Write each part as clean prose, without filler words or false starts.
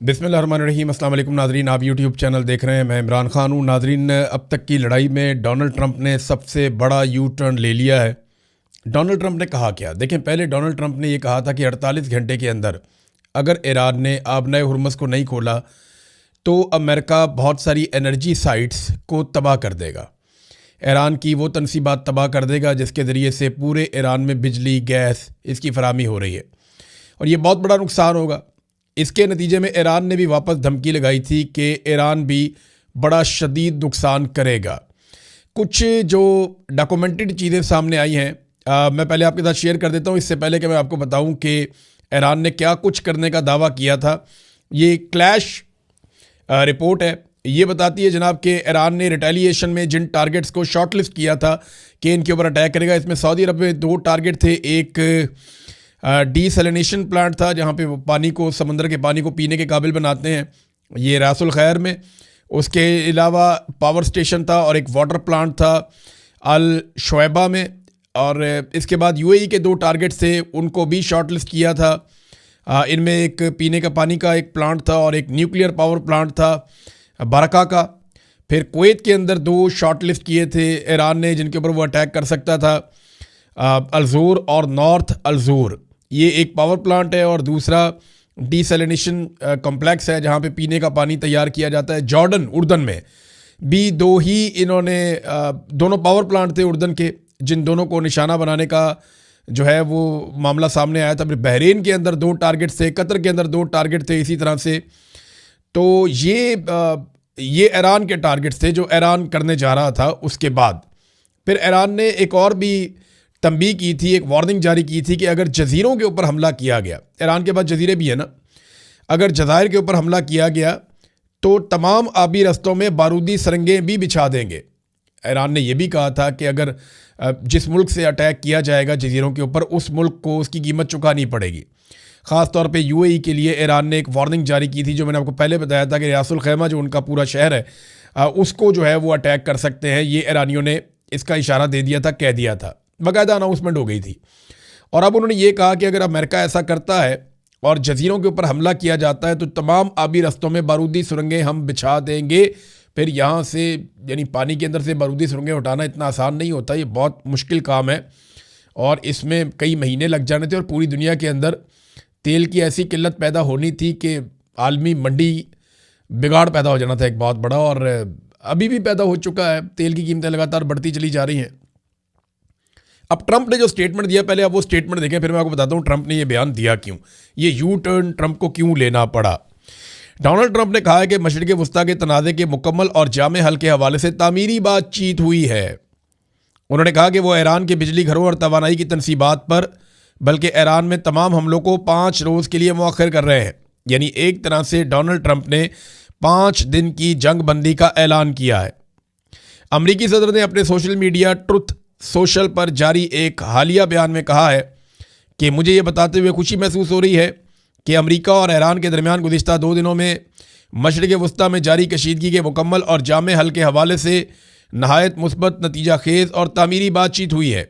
बिस्मिल्लाहिर्रहमानिर्रहीम। अस्सलाम वालेकुम नाज़रीन, आप यूट्यूब चैनल देख रहे हैं। मैं इमरान खान हूँ। नाज़रीन, अब तक की लड़ाई में डोनाल्ड ट्रंप ने सबसे बड़ा यू टर्न ले लिया है। डोनाल्ड ट्रंप ने कहा क्या? देखें, पहले डोनाल्ड ट्रंप ने ये कहा था कि 48 घंटे के अंदर अगर ईरान ने आबनाए हुर्मुज़ को नहीं खोला तो अमेरिका बहुत सारी एनर्जी साइट्स को तबाह कर देगा। ईरान की वो तनसीबात तबाह कर देगा जिसके ज़रिए से पूरे ईरान में बिजली, गैस इसकी फराहमी हो रही है और ये बहुत बड़ा नुकसान होगा। इसके नतीजे में ईरान ने भी वापस धमकी लगाई थी कि ईरान भी बड़ा शदीद नुकसान करेगा। कुछ जो डॉक्यूमेंटेड चीज़ें सामने आई हैं, मैं पहले आपके साथ शेयर कर देता हूँ, इससे पहले कि मैं आपको बताऊँ कि ईरान ने क्या कुछ करने का दावा किया था। ये क्लैश रिपोर्ट है, ये बताती है जनाब कि ईरान ने रिटेलिएशन में जिन टारगेट्स को शॉर्टलिस्ट किया था कि इनके ऊपर अटैक करेगा, इसमें सऊदी अरब में 2 टारगेट थे। एक डीसैलिनेशन प्लांट था जहाँ पे वो पानी को, समंदर के पानी को पीने के काबिल बनाते हैं, ये रास अल खैर में। उसके अलावा पावर स्टेशन था और एक वाटर प्लांट था अल शुएबा में। और इसके बाद यूएई के 2 टारगेट थे, उनको भी शॉर्टलिस्ट किया था। इनमें एक पीने का पानी का एक प्लांट था और एक न्यूक्लियर पावर प्लांट था बरका का। फिर कुवैत के अंदर 2 शॉर्टलिस्ट किए थे ईरान ने जिनके ऊपर वो अटैक कर सकता था, अलजोर और नॉर्थ अलजोर। ये एक पावर प्लांट है और दूसरा डीसैलिनेशन कॉम्प्लेक्स है जहाँ पे पीने का पानी तैयार किया जाता है। जॉर्डन, उर्दन में भी 2 ही इन्होंने दोनों पावर प्लांट थे उर्दन के, जिन दोनों को निशाना बनाने का जो है वो मामला सामने आया था। फिर बहरीन के अंदर 2 टारगेट थे, कतर के अंदर 2 टारगेट थे इसी तरह से। तो ये ईरान के टारगेट्स थे जो ईरान करने जा रहा था। उसके बाद फिर ईरान ने एक और भी तंबीह की थी, एक वार्निंग जारी की थी कि अगर जजीरों के ऊपर हमला किया गया, ईरान के पास जजीरे भी है ना, अगर जज़ायर के ऊपर हमला किया गया तो तमाम आबी रस्तों में बारूदी सरंगें भी बिछा देंगे। ईरान ने यह भी कहा था कि अगर जिस मुल्क से अटैक किया जाएगा जजीरों के ऊपर, उस मुल्क को उसकी कीमत चुकानी पड़ेगी। ख़ास तौर पे यूएई के लिए ईरान ने एक वार्निंग जारी की थी, जो मैंने आपको पहले बताया था कि रास अल खैमा जो उनका पूरा शहर है उसको जो है वो अटैक कर सकते हैं। ये ईरानियों ने इसका इशारा दे दिया था, कह दिया था, बाकायदा अनाउंसमेंट हो गई थी। और अब उन्होंने ये कहा कि अगर अमेरिका ऐसा करता है और जजीरों के ऊपर हमला किया जाता है तो तमाम आबी रस्तों में बारूदी सुरंगें हम बिछा देंगे। फिर यहाँ से, यानी पानी के अंदर से बारूदी सुरंगें उठाना इतना आसान नहीं होता, ये बहुत मुश्किल काम है और इसमें कई महीने लग जाने थे। और पूरी दुनिया के अंदर तेल की ऐसी किल्लत पैदा होनी थी कि आलमी मंडी बिगाड़ पैदा हो जाना था एक बहुत बड़ा, और अभी भी पैदा हो चुका है। तेल की कीमतें लगातार बढ़ती चली जा रही हैं। अब ट्रंप ने जो स्टेटमेंट दिया, पहले आप वो स्टेटमेंट देखें, फिर मैं आपको बताता हूँ ट्रंप ने ये बयान दिया क्यों, ये यू टर्न ट्रंप को क्यों लेना पड़ा। डोनाल्ड ट्रंप ने कहा है कि मशरिक़ वस्ता के तनाज़े के मुकम्मल और जामे हल के हवाले से तामीरी बातचीत हुई है। उन्होंने कहा कि वो ईरान के बिजली घरों और तवानाई की तनसीबात पर, बल्कि ईरान में तमाम हमलों को 5 रोज़ के लिए मौखर कर रहे हैं। यानी एक तरह से डोनाल्ड ट्रंप ने 5 दिन की जंग बंदी का ऐलान किया है। अमरीकी सदर ने अपने सोशल मीडिया ट्रुथ सोशल पर जारी एक हालिया बयान में कहा है कि मुझे ये बताते हुए खुशी महसूस हो रही है कि अमेरिका और ईरान के दरमियान गुज़िश्ता 2 दिनों में मशरिक़ वस्ता में जारी कशीदगी के मुकम्मल और जामे हल के हवाले से नहायत मुस्बत, नतीजा खेज़ और तामीरी बातचीत हुई है।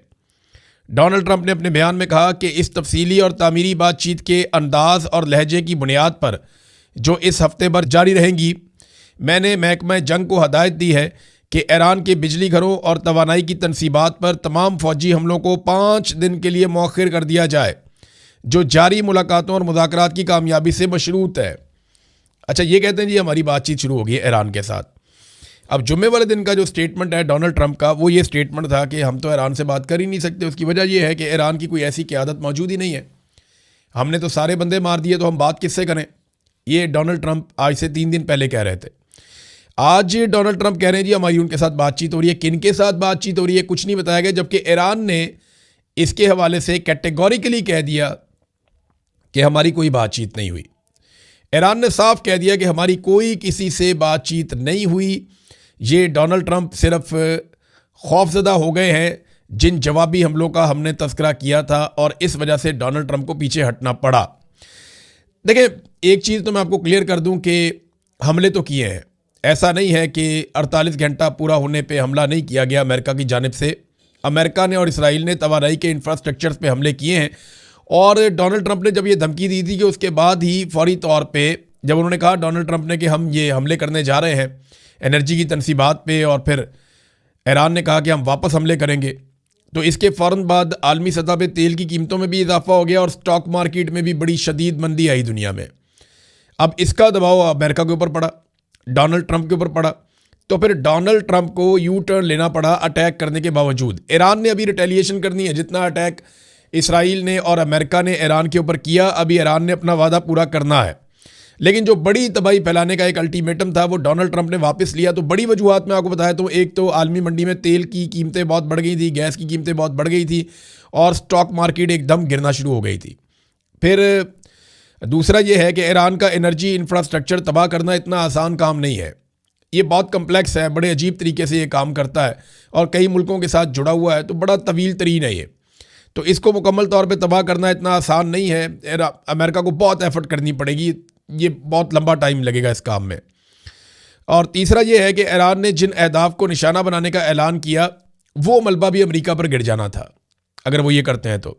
डोनाल्ड ट्रंप ने अपने बयान में कहा कि इस तफसीली और तामीरी बातचीत के अंदाज और लहजे की बुनियाद पर, जो इस हफ्ते भर जारी रहेंगी, मैंने महकमा जंग को हदायत दी है कि ईरान के बिजली घरों और तवानाई की तनसीबात पर तमाम फ़ौजी हमलों को 5 दिन के लिए मौखर कर दिया जाए, जो जारी मुलाकातों और मुज़ाकरात की कामयाबी से मशरूत है। अच्छा, ये कहते हैं जी हमारी बातचीत शुरू हो गई है ईरान के साथ। अब जुम्मे वाले दिन का जो स्टेटमेंट है डोनाल्ड ट्रंप का, वो ये स्टेटमेंट था कि हम तो ईरान से बात कर ही नहीं सकते। उसकी वजह यह है कि ईरान की कोई ऐसी क़यादत मौजूद ही नहीं है, हमने तो सारे बंदे मार दिए, तो हम बात किससे करें। ये डोनाल्ड ट्रंप आज से 3 दिन पहले कह रहे थे। आज डोनाल्ड ट्रंप कह रहे हैं जी हमारी उनके साथ बातचीत हो रही है। किन के साथ बातचीत हो रही है कुछ नहीं बताया गया, जबकि ईरान ने इसके हवाले से कैटेगोरिकली कह दिया कि हमारी कोई बातचीत नहीं हुई। ईरान ने साफ कह दिया कि हमारी कोई किसी से बातचीत नहीं हुई। ये डोनाल्ड ट्रंप सिर्फ खौफजदा हो गए हैं जिन जवाबी हमलों का हमने तस्करा किया था, और इस वजह से डोनाल्ड ट्रंप को पीछे हटना पड़ा। देखिए, एक चीज़ तो मैं आपको क्लियर कर दूं कि हमले तो किए हैं, ऐसा नहीं है कि 48 घंटा पूरा होने पे हमला नहीं किया गया अमेरिका की जानिब से। अमेरिका ने और इसराइल ने तवानाई के इंफ्रास्ट्रक्चर्स पे हमले किए हैं। और डोनाल्ड ट्रंप ने जब ये धमकी दी थी कि उसके बाद ही फौरी तौर पे जब उन्होंने कहा डोनाल्ड ट्रंप ने कि हम ये हमले करने जा रहे हैं एनर्जी की तनसीबात पे, और फिर ईरान ने कहा कि हम वापस हमले करेंगे, तो इसके फ़ौरन बाद आलमी सतह पे तेल की कीमतों में भी इजाफा हो गया और स्टॉक मार्केट में भी बड़ी शदीद मंदी आई दुनिया में। अब इसका दबाव अमेरिका के ऊपर पड़ा, डोनाल्ड ट्रंप के ऊपर पड़ा, तो फिर डोनाल्ड ट्रंप को यू टर्न लेना पड़ा अटैक करने के बावजूद। ईरान ने अभी रिटेलिएशन करनी है, जितना अटैक इसराइल ने और अमेरिका ने ईरान के ऊपर किया, अभी ईरान ने अपना वादा पूरा करना है। लेकिन जो बड़ी तबाही फैलाने का एक अल्टीमेटम था वो डोनाल्ड ट्रंप ने वापस लिया। तो बड़ी वजूहत मैं आपको बताया, तो एक तो आलमी मंडी में तेल की कीमतें बहुत बढ़ गई थी, गैस की कीमतें बहुत बढ़ गई थी और स्टॉक मार्केट एकदम गिरना शुरू हो गई थी। फिर दूसरा ये है कि ईरान का एनर्जी इंफ्रास्ट्रक्चर तबाह करना इतना आसान काम नहीं है, ये बहुत कम्प्लेक्स है, बड़े अजीब तरीके से ये काम करता है और कई मुल्कों के साथ जुड़ा हुआ है, तो बड़ा तवील तरीन है ये। तो इसको मुकम्मल तौर पे तबाह करना इतना आसान नहीं है, अमेरिका को बहुत एफर्ट करनी पड़ेगी, ये बहुत लंबा टाइम लगेगा इस काम में। और तीसरा ये है कि ईरान ने जिन अहदाफ को निशाना बनाने का ऐलान किया वो मलबा भी अमेरिका पर गिर जाना था अगर वो ये करते हैं तो।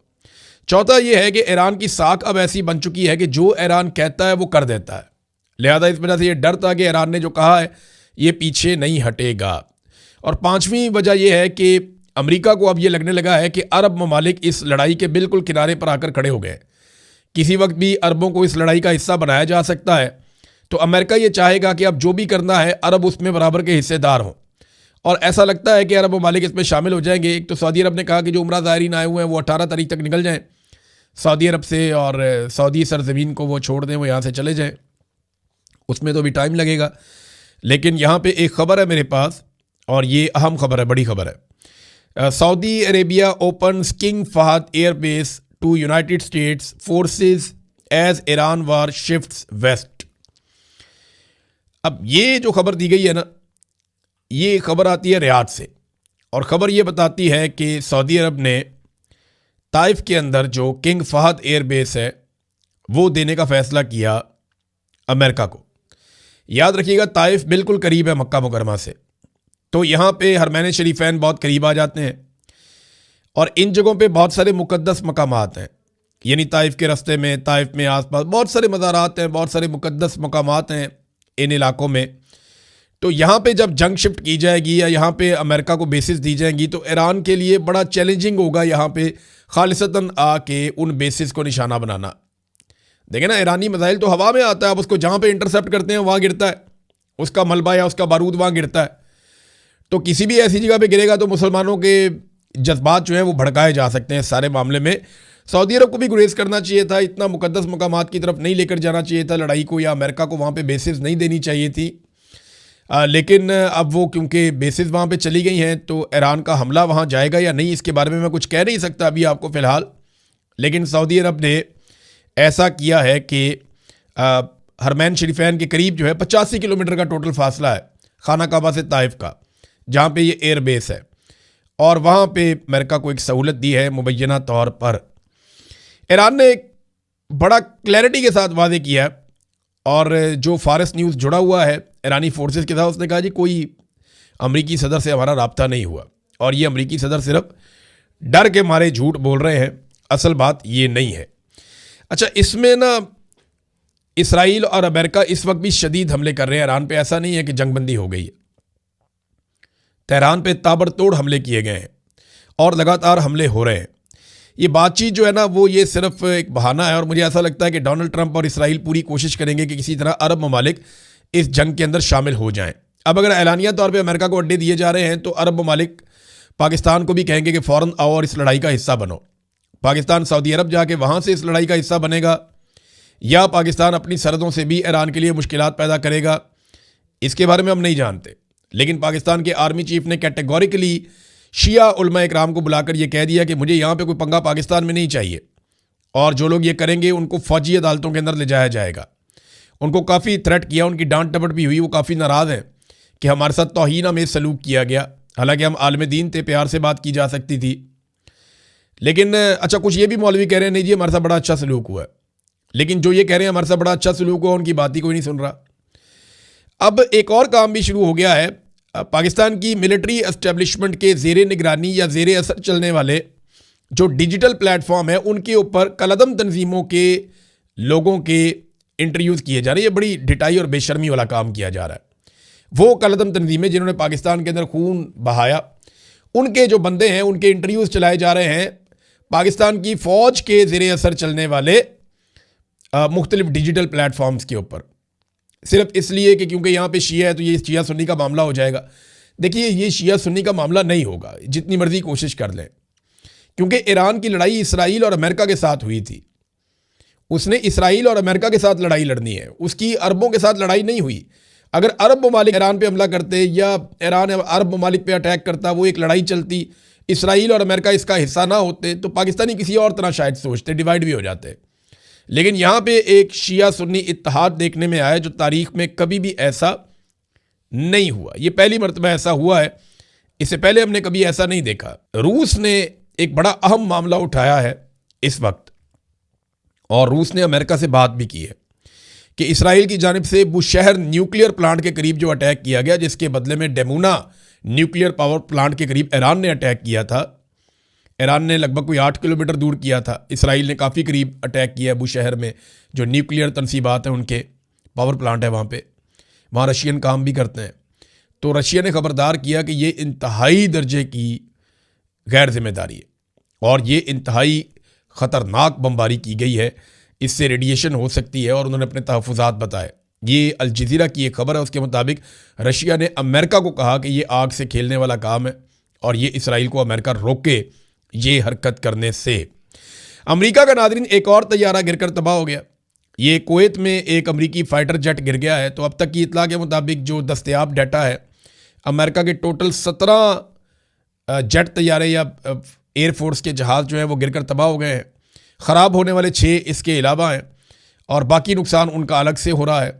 चौथा ये है कि ईरान की साख अब ऐसी बन चुकी है कि जो ईरान कहता है वो कर देता है, लिहाजा इस वजह से ये डर था कि ईरान ने जो कहा है ये पीछे नहीं हटेगा। और पांचवीं वजह यह है कि अमेरिका को अब ये लगने लगा है कि अरब ममालिक इस लड़ाई के बिल्कुल किनारे पर आकर खड़े हो गए, किसी वक्त भी अरबों को इस लड़ाई का हिस्सा बनाया जा सकता है। तो अमेरिका ये चाहेगा कि अब जो भी करना है अरब उसमें बराबर के हिस्सेदार हों, और ऐसा लगता है कि अरब ममालिक इसमें शामिल हो जाएंगे। एक तो सऊदी अरब ने कहा कि जो उम्रा ज़ायरीन आए हुए हैं वो 18 तारीख तक निकल जाएं सऊदी अरब से, और सऊदी सरजमीन को वो छोड़ दें, वो यहाँ से चले जाएं, उसमें तो भी टाइम लगेगा। लेकिन यहाँ पे एक ख़बर है मेरे पास, और ये अहम खबर है, बड़ी खबर है। Saudi Arabia opens King Fahd airbase to United States forces as Iran war shifts west. अब ये जो खबर दी गई है ना, ये खबर आती है रियाद से, और ख़बर ये बताती है कि सऊदी अरब ने ताइफ के अंदर जो किंग फहद एयरबेस है वो देने का फ़ैसला किया अमेरिका को। याद रखिएगा ताइफ बिल्कुल करीब है मक्का मुकरमा से, तो यहाँ पे हरमैन शरीफैन बहुत करीब आ जाते हैं, और इन जगहों पे बहुत सारे मुकद्दस मकामात हैं, यानी ताइफ के रास्ते में, ताइफ में आसपास बहुत सारे मज़ारात हैं, बहुत सारे मुकद्दस मकामात हैं इन इलाकों में। तो यहाँ पे जब जंग शिफ्ट की जाएगी या यहाँ पे अमेरिका को बेसिस दी जाएंगी तो ईरान के लिए बड़ा चैलेंजिंग होगा यहाँ पे खालिसतन आके उन बेसिस को निशाना बनाना। देखें ना, ईरानी मिसाइल तो हवा में आता है, अब उसको जहाँ पे इंटरसेप्ट करते हैं वहाँ गिरता है, उसका मलबा या उसका बारूद वहाँ गिरता है। तो किसी भी ऐसी जगह पे गिरेगा तो मुसलमानों के जज्बात जो हैं वो भड़काए जा सकते हैं। सारे मामले में सऊदी अरब को भी गुरेज करना चाहिए था, इतना मुकद्दस मकामात की तरफ नहीं लेकर जाना चाहिए था लड़ाई को, या अमेरिका को वहाँ पे बेसिस नहीं देनी चाहिए थी। लेकिन अब वो क्योंकि बेसिस वहाँ पे चली गई हैं तो ईरान का हमला वहाँ जाएगा या नहीं इसके बारे में मैं कुछ कह नहीं सकता अभी आपको फ़िलहाल। लेकिन सऊदी अरब ने ऐसा किया है कि हरमैन शरीफैन के करीब जो है 85 किलोमीटर का टोटल फासला है खाना काबा से ताइफ का, जहाँ पे ये एयर बेस है, और वहाँ पे अमेरिका को एक सहूलत दी है मुबैना तौर पर। ईरान ने एक बड़ा क्लैरिटी के साथ वादे किया है, और जो फारस न्यूज़ जुड़ा हुआ है ईरानी फोर्सेस के साथ, उसने कहा जी कोई अमरीकी सदर से हमारा राब्ता नहीं हुआ, और ये अमरीकी सदर सिर्फ डर के मारे झूठ बोल रहे हैं, असल बात ये नहीं है। अच्छा, इसमें ना इसराइल और अमेरिका इस वक्त भी शदीद हमले कर रहे हैं ईरान पे, ऐसा नहीं है कि जंगबंदी हो गई है। तेहरान पे ताबड़तोड़ हमले किए गए हैं और लगातार हमले हो रहे हैं। ये बातचीत जो है ना वो ये सिर्फ एक बहाना है, और मुझे ऐसा लगता है कि डोनाल्ड ट्रंप और इसराइल पूरी कोशिश करेंगे कि किसी तरह अरब ममालिक इस जंग के अंदर शामिल हो जाएं। अब अगर ऐलानिया तौर पे अमेरिका को अड्डे दिए जा रहे हैं तो अरब ममालिक पाकिस्तान को भी कहेंगे कि फ़ौरन आओ और इस लड़ाई का हिस्सा बनो। पाकिस्तान सऊदी अरब जाके वहाँ से इस लड़ाई का हिस्सा बनेगा, या पाकिस्तान अपनी सरहदों से भी ईरान के लिए मुश्किलात पैदा करेगा, इसके बारे में हम नहीं जानते। लेकिन पाकिस्तान के आर्मी चीफ ने कैटेगोरिकली शिया उलमा इकराम को बुलाकर यह कह दिया कि मुझे यहाँ पे कोई पंगा पाकिस्तान में नहीं चाहिए, और जो लोग ये करेंगे उनको फ़ौजी अदालतों के अंदर ले जाया जाएगा। उनको काफ़ी थ्रेट किया, उनकी डांट टपट भी हुई, वो काफ़ी नाराज़ हैं कि हमारे साथ तौहीन में सलूक किया गया, हालांकि हम आलम दीन थे, प्यार से बात की जा सकती थी। लेकिन अच्छा, कुछ ये भी मौलवी कह रहे हैं नहीं जी हमारे साथ बड़ा अच्छा सलूक हुआ है, लेकिन जो ये कह रहे हैं हमारे साथ बड़ा अच्छा सलूक हुआ उनकी बात ही कोई नहीं सुन रहा। अब एक और काम भी शुरू हो गया है, पाकिस्तान की मिलिट्री एस्टेब्लिशमेंट के ज़ेरे निगरानी या ज़ेरे असर चलने वाले जो डिजिटल प्लेटफॉर्म है उनके ऊपर कलअदम तंजीमों के लोगों के इंटरव्यूज़ किए जा रहे हैं। ये बड़ी ढिठाई और बेशर्मी वाला काम किया जा रहा है। वो कलअदम तंजीमें जिन्होंने पाकिस्तान के अंदर खून बहाया, उनके जो बंदे हैं उनके इंटरव्यूज़ चलाए जा रहे हैं पाकिस्तान की फ़ौज के ज़ेरे असर चलने वाले मुख्तलिफ डिजिटल प्लेटफॉर्म्स के ऊपर, सिर्फ इसलिए कि क्योंकि यहाँ पे शिया है तो ये शिया सुन्नी का मामला हो जाएगा। देखिए, ये शिया सुन्नी का मामला नहीं होगा, जितनी मर्जी कोशिश कर लें, क्योंकि ईरान की लड़ाई इसराइल और अमेरिका के साथ हुई थी। उसने इसराइल और अमेरिका के साथ लड़ाई लड़नी है, उसकी अरबों के साथ लड़ाई नहीं हुई। अगर अरब ममालिक ईरान पे हमला करते या ईरान अरब ममालिक पे अटैक करता, वो एक लड़ाई चलती, इसराइल और अमेरिका इसका हिस्सा ना होते, तो पाकिस्तानी किसी और तरह शायद सोचते, डिवाइड भी हो जाते। लेकिन यहाँ पे एक शिया सुन्नी इत्तेहाद देखने में आया जो तारीख में कभी भी ऐसा नहीं हुआ। ये पहली मरतबा ऐसा हुआ है, इससे पहले हमने कभी ऐसा नहीं देखा। रूस ने एक बड़ा अहम मामला उठाया है इस वक्त, और रूस ने अमेरिका से बात भी की है कि इसराइल की जानिब से बुशहर न्यूक्लियर प्लांट के करीब जो अटैक किया गया, जिसके बदले में डेमूना न्यूक्लियर पावर प्लांट के करीब ईरान ने अटैक किया था। ईरान ने लगभग कोई 8 किलोमीटर दूर किया था, इसराइल ने काफ़ी करीब अटैक किया बुशहर में, जो न्यूक्लियर तनसीबात हैं उनके पावर प्लांट है वहाँ रशियन काम भी करते हैं। तो रशिया ने खबरदार किया कि ये इंतहाई दर्जे की गैर जिम्मेदारी है और ये इंतहाई ख़तरनाक बमबारी की गई है, इससे रेडिएशन हो सकती है, और उन्होंने अपने तहफ़्फ़ुज़ात बताए। ये अल जज़ीरा की एक खबर है, उसके मुताबिक रशिया ने अमेरिका को कहा कि ये आग से खेलने वाला काम है और ये इसराइल को अमेरिका रोके ये हरकत करने से। अमेरिका का नाज़रीन एक और तैयारा गिरकर तबाह हो गया। ये कुवैत में एक अमेरिकी फ़ाइटर जेट गिर गया है। तो अब तक की इतला के मुताबिक जो दस्तयाब डाटा है, अमेरिका के टोटल 17 जेट तैयारे या एयरफोर्स के जहाज़ जो हैं वो गिरकर तबाह हो गए हैं। ख़राब होने वाले 6 इसके अलावा हैं और बाकी नुकसान उनका अलग से हो रहा है।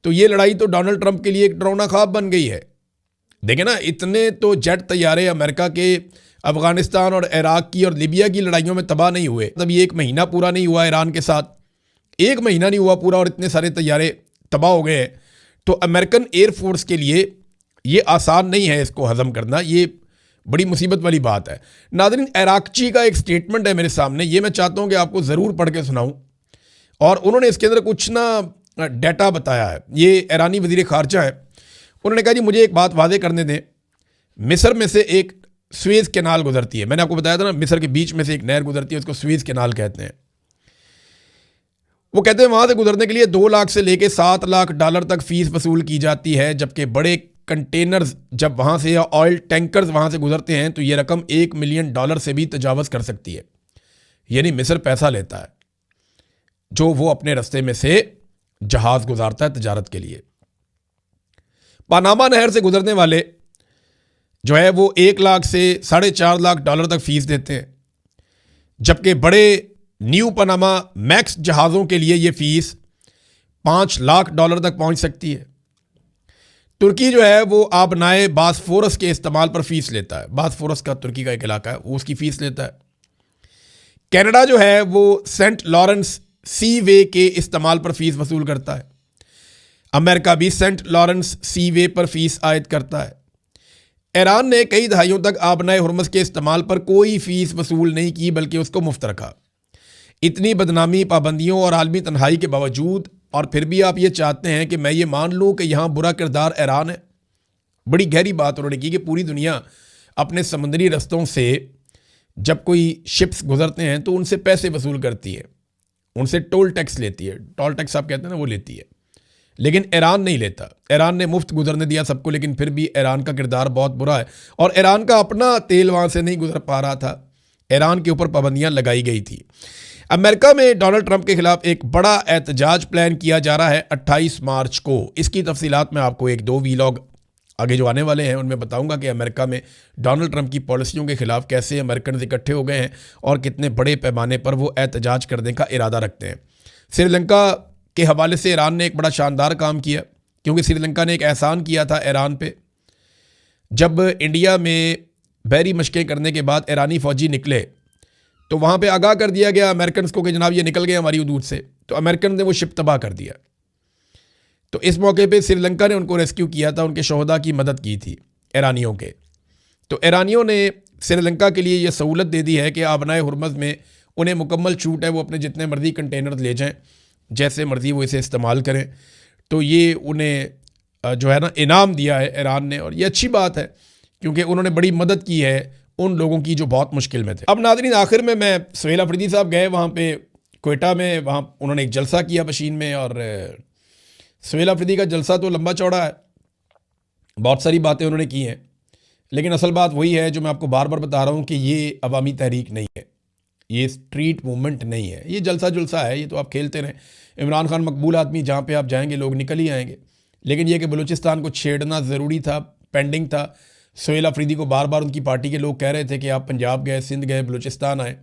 तो ये लड़ाई तो डोनाल्ड ट्रंप के लिए एक डरावना ख्वाब बन गई है। देखें ना, इतने तो जेट तैयारे अमेरिका के अफ़गानिस्तान और इराक की और लीबिया की लड़ाइयों में तबाह नहीं हुए। मतलब ये 1 महीना पूरा नहीं हुआ ईरान के साथ, 1 महीना नहीं हुआ पूरा और इतने सारे तैयारे तबाह हो गए हैं। तो अमेरिकन एयरफोर्स के लिए ये आसान नहीं है इसको हज़म करना, ये बड़ी मुसीबत वाली बात है। नाज़रीन, इराकची का एक स्टेटमेंट है मेरे सामने, ये मैं चाहता हूँ कि आपको ज़रूर पढ़ के सुनाऊँ। और उन्होंने इसके अंदर कुछ ना डाटा बताया है। ये ईरानी वज़ीर ख़ारजा है, उन्होंने कहा जी मुझे एक बात वादे करने दें, मिस्र में से एक स्वेज़ कैनाल गुजरती है। मैंने आपको बताया था ना, मिस्र के बीच में से एक नहर गुजरती है, उसको स्वेज़ कैनाल कहते हैं। वो कहते हैं वहाँ से गुजरने के लिए 2 लाख से लेकर 7 लाख डॉलर तक फ़ीस वसूल की जाती है, जबकि बड़े कंटेनर्स जब वहाँ से या ऑयल टैंकर्स वहाँ से गुजरते हैं तो ये रकम $1 मिलियन से भी तजावज़ कर सकती है। यानी मिस्र पैसा लेता है जो वो अपने रास्ते में से जहाज़ गुजारता है तजारत के लिए। पनामा नहर से गुजरने वाले जो है वो 1 लाख से $4.5 लाख तक फ़ीस देते हैं, जबकि बड़े न्यू पनामा मैक्स जहाज़ों के लिए ये फ़ीस $5 लाख तक पहुंच सकती है। तुर्की जो है वो आबनाए बासफोरस के इस्तेमाल पर फ़ीस लेता है। बासफोरस का तुर्की का एक इलाका है, वो उसकी फ़ीस लेता है। कनाडा जो है वो सेंट लॉरेंस सी वे के इस्तेमाल पर फ़ीस वसूल करता है। अमेरिका भी सेंट लॉरेंस सी वे पर फ़ीस आयद करता है। ईरान ने कई दहाइयों तक आबनाए हुर्मुज़ के इस्तेमाल पर कोई फ़ीस वसूल नहीं की, बल्कि उसको मुफ्त रखा। इतनी बदनामी, पाबंदियों और आलमी तन्हाई के बावजूद, और फिर भी आप ये चाहते हैं कि मैं ये मान लूँ कि यहाँ बुरा किरदार ईरान है। बड़ी गहरी बात उन्होंने की कि पूरी दुनिया अपने समुद्री रस्तों से जब कोई शिप्स गुजरते हैं तो उनसे पैसे वसूल करती है, उनसे टोल टैक्स लेती है। टोल टैक्स आप कहते हैं ना, वो लेती है। लेकिन ईरान नहीं लेता। ईरान ने मुफ्त गुजरने दिया सबको, लेकिन फिर भी ईरान का किरदार बहुत बुरा है और ईरान का अपना तेल वहाँ से नहीं गुजर पा रहा था। ईरान के ऊपर पाबंदियाँ लगाई गई थी। अमेरिका में डोनाल्ड ट्रंप के खिलाफ एक बड़ा एहतजाज प्लान किया जा रहा है 28 मार्च को। इसकी तफसीलात मैं आपको 1-2 वीलॉग आगे जो आने वाले हैं उनमें बताऊंगा कि अमेरिका में डोनाल्ड ट्रंप की पॉलिसियों के खिलाफ कैसे अमेरिकन इकट्ठे हो गए हैं और कितने बड़े पैमाने पर वो एहतजाज करने का इरादा रखते हैं। श्रीलंका के हवाले से ईरान ने एक बड़ा शानदार काम किया, क्योंकि श्रीलंका ने एक एहसान किया था ईरान पे। जब इंडिया में बहरी मशक़ें करने के बाद ईरानी फ़ौजी निकले तो वहाँ पे आगाह कर दिया गया अमेरिकन को कि जनाब ये निकल गए हमारी हदूद से। तो अमेरिकन ने वो शिप तबाह कर दिया। तो इस मौके पे श्रीलंका ने उनको रेस्क्यू किया था, उनके शोहदा की मदद की थी ईरानियों के। तो ईरानियों ने श्रीलंका के लिए ये सहूलत दे दी है कि आबनाए हुर्मुज़ में उन्हें मुकम्मल छूट है, वो अपने जितने मर्जी कंटेनर ले जाएं, जैसे मर्ज़ी वो इसे इस्तेमाल करें। तो ये उन्हें जो है ना इनाम दिया है ईरान ने, और ये अच्छी बात है क्योंकि उन्होंने बड़ी मदद की है उन लोगों की जो बहुत मुश्किल में थे। अब नाज़रीन, आखिर में मैं सुहेल अफरीदी साहब गए वहाँ पे क्वेटा में, वहाँ उन्होंने एक जलसा किया पशीन में, और सुहेल अफरीदी का जलसा तो लंबा चौड़ा है, बहुत सारी बातें उन्होंने की हैं, लेकिन असल बात वही है जो मैं आपको बार बार बता रहा हूँ कि ये अवामी तहरीक नहीं है, ये स्ट्रीट मूवमेंट नहीं है, ये जलसा जुलसा है, ये तो आप खेलते रहें। इमरान खान मकबूल आदमी, जहाँ पे आप जाएंगे लोग निकल ही आएंगे, लेकिन ये कि बलूचिस्तान को छेड़ना ज़रूरी था, पेंडिंग था। सुहेल अफरीदी को बार बार उनकी पार्टी के लोग कह रहे थे कि आप पंजाब गए, सिंध गए, बलूचिस्तान आए,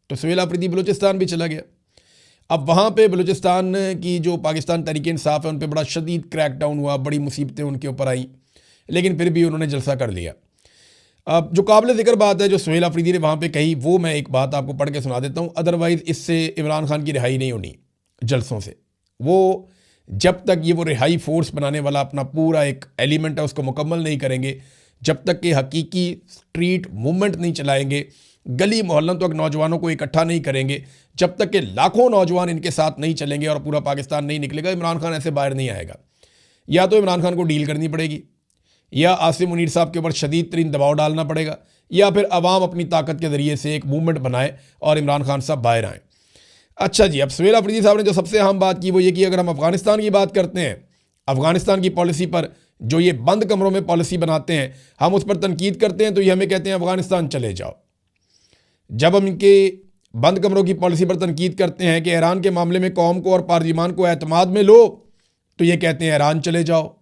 तो सुहेल अफरीदी बलूचिस्तान भी चला गया। अब वहाँ पे बलूचिस्तान की जो पाकिस्तान तहरीक इंसाफ है उन पर बड़ा शदीद क्रैकडाउन हुआ, बड़ी मुसीबतें उनके ऊपर आई, लेकिन फिर भी उन्होंने जलसा कर लिया। अब जो काबिल ज़िक्र बात है जो सुहेल अफरीदी ने वहाँ पे कही, वो मैं एक बात आपको पढ़ के सुना देता हूँ। अदरवाइज़ इससे इमरान खान की रिहाई नहीं होनी जलसों से। वो जब तक ये वो रिहाई फोर्स बनाने वाला अपना पूरा एक एलिमेंट है उसको मुकम्मल नहीं करेंगे, जब तक कि हकीकी स्ट्रीट मूवमेंट नहीं चलाएंगे, गली मोहल्लों तक नौजवानों को इकट्ठा नहीं करेंगे, जब तक कि लाखों नौजवान इनके साथ नहीं चलेंगे और पूरा पाकिस्तान नहीं निकलेगा, इमरान खान ऐसे बाहर नहीं आएगा। या तो इमरान खान को डील करनी पड़ेगी, या आसिम मुनीर साहब के ऊपर शदीद तरीन दबाव डालना पड़ेगा, या फिर अवाम अपनी ताकत के ज़रिए से एक मूवमेंट बनाए और इमरान खान साहब बाहर आएँ। अच्छा जी, अब सुहेल अफरीदी साहब ने जो सबसे अहम बात की वो ये कि अगर हम अफ़गानिस्तान की बात करते हैं, अफ़गानिस्तान की पॉलिसी पर, जो ये बंद कमरों में पॉलिसी बनाते हैं, हम उस पर तनकीद करते हैं तो ये हमें कहते हैं अफ़गानिस्तान चले जाओ। जब हम इनके बंद कमरों की पॉलिसी पर तनकीद करते हैं कि ईरान के मामले में कौम को और पार्लिमान को एतमाद में लो, तो ये कहते हैं ईरान चले जाओ।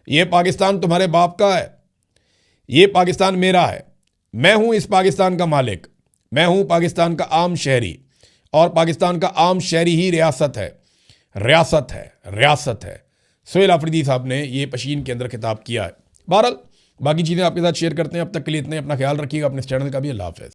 ये पाकिस्तान तुम्हारे बाप का है, ये पाकिस्तान मेरा है, मैं हूँ इस पाकिस्तान का मालिक, मैं हूँ पाकिस्तान का आम शहरी, और पाकिस्तान का आम शहरी ही रियासत है, रियासत है, रियासत है। सुहेल अफरीदी साहब ने ये पशीन के अंदर खिताब किया है। बहरहाल बाकी चीज़ें आपके साथ शेयर करते हैं। अब तक के लिए इतने, अपना ख्याल रखिएगा, अपने चैनल का भी। अल्लाह हाफ़िज़।